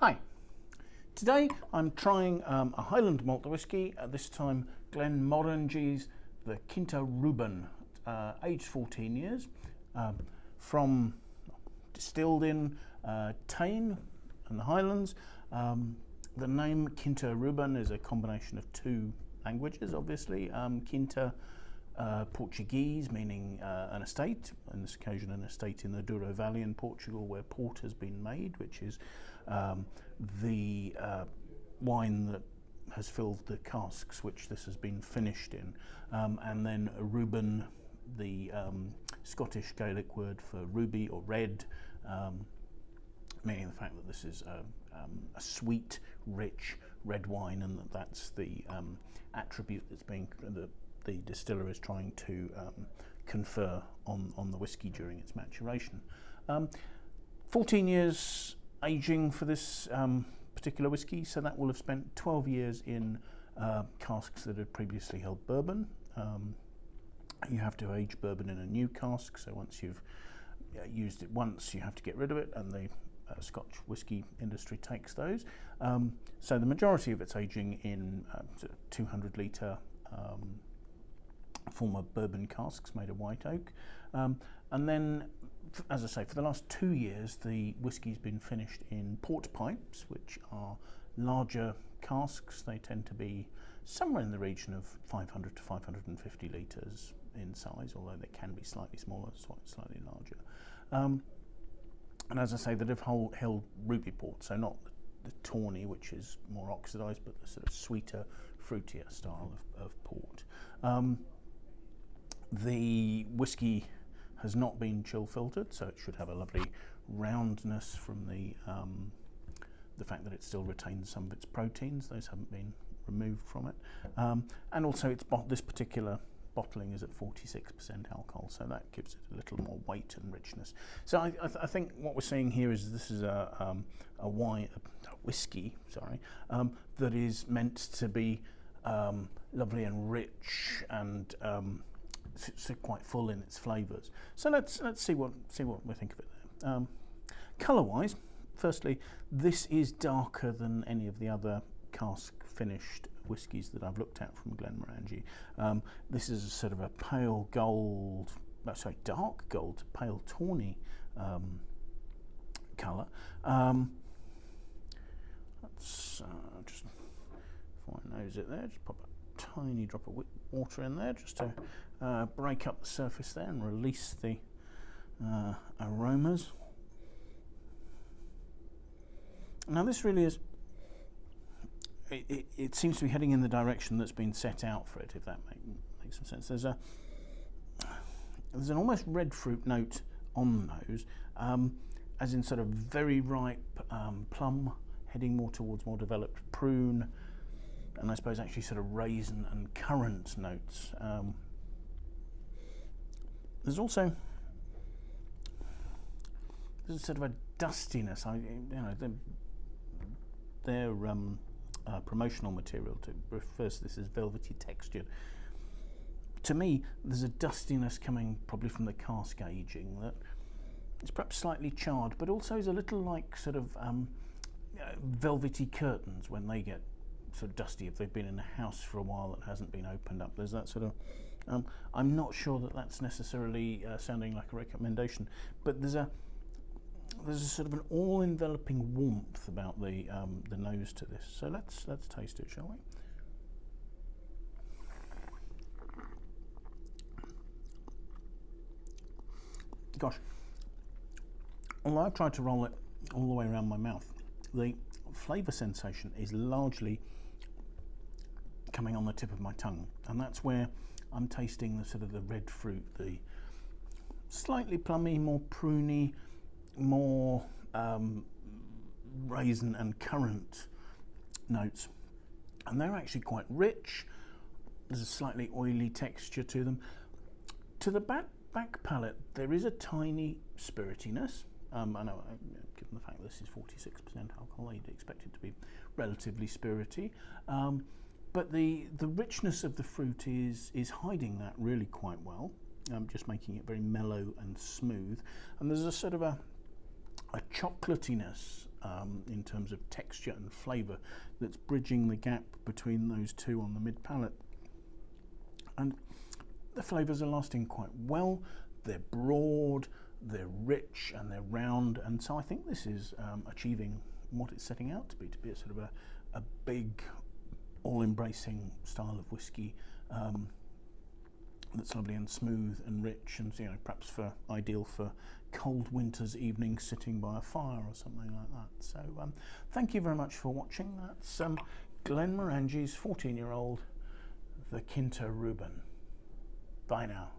Hi, today I'm trying a Highland malt whisky, this time Glenmorangie's the Quinta Ruban, aged 14 years, distilled in Tain and the Highlands. The name Quinta Ruban is a combination of two languages, obviously. Quinta, Portuguese, meaning an estate, on this occasion an estate in the Douro Valley in Portugal where port has been made, which is the wine that has filled the casks which this has been finished in. And then Ruban, the Scottish Gaelic word for ruby or red, meaning the fact that this is a sweet, rich red wine, and that's the attribute that's being the distiller is trying to confer on the whisky during its maturation. 14 years aging for this particular whisky, so that will have spent 12 years in casks that had previously held bourbon. You have to age bourbon in a new cask, so once you've used it once, you have to get rid of it, and the Scotch whisky industry takes those. So the majority of its aging in 200 litre former bourbon casks made of white oak, and then, as I say, for the last 2 years the whisky's been finished in port pipes, which are larger casks. They tend to be somewhere in the region of 500 to 550 litres in size, although they can be slightly smaller, slightly larger. And as I say, that have held ruby port, so not the tawny, which is more oxidised, but the sort of sweeter, fruitier style of port. The whisky has not been chill filtered, so it should have a lovely roundness from the fact that it still retains some of its proteins. Those haven't been removed from it. And also this particular bottling is at 46% alcohol, so that gives it a little more weight and richness. So I think what we're seeing here is this is a whiskey, that is meant to be lovely and rich and so quite full in its flavours. So let's see what we think of it there. Colour-wise, firstly, this is darker than any of the other cask finished whiskies that I've looked at from Glenmorangie. This is a sort of a pale gold, dark gold to pale tawny colour. Let's just, before I nose it there, just pop a tiny drop of water in there just to break up the surface there and release the aromas. Now this really is, it seems to be heading in the direction that's been set out for it, if that makes some sense. There's an almost red fruit note on the nose, as in sort of very ripe plum, heading more towards more developed prune, and I suppose actually sort of raisin and currant notes. There's also sort of a dustiness. Their promotional material refers to this as velvety textured. To me, there's a dustiness coming probably from the cask aging that is perhaps slightly charred, but also is a little like sort of velvety curtains when they get sort of dusty if they've been in a house for a while that hasn't been opened up. There's that sort of I'm not sure that that's necessarily sounding like a recommendation, but there's a sort of an all-enveloping warmth about the nose to this. So let's taste it, shall we? Gosh, although I've tried to roll it all the way around my mouth, the flavour sensation is largely coming on the tip of my tongue, and that's where I'm tasting the sort of the red fruit, the slightly plummy, more pruny, more raisin and currant notes, and they're actually quite rich. There's a slightly oily texture to them. To the back palate, there is a tiny spiritiness. I know, given the fact this is 46% alcohol, you'd expect it to be relatively spirity, but the richness of the fruit is hiding that really quite well, just making it very mellow and smooth. And there's a sort of a chocolatiness in terms of texture and flavour that's bridging the gap between those two on the mid palate. And the flavours are lasting quite well. They're broad, they're rich, and they're round, and so I think this is achieving what it's setting out to be a sort of a big, all-embracing style of whiskey that's lovely and smooth and rich, and perhaps ideal for cold winter's evening sitting by a fire or something like that. So thank you very much for watching. That's Glenmorangie's 14-year-old, the Quinta Ruban. Bye now.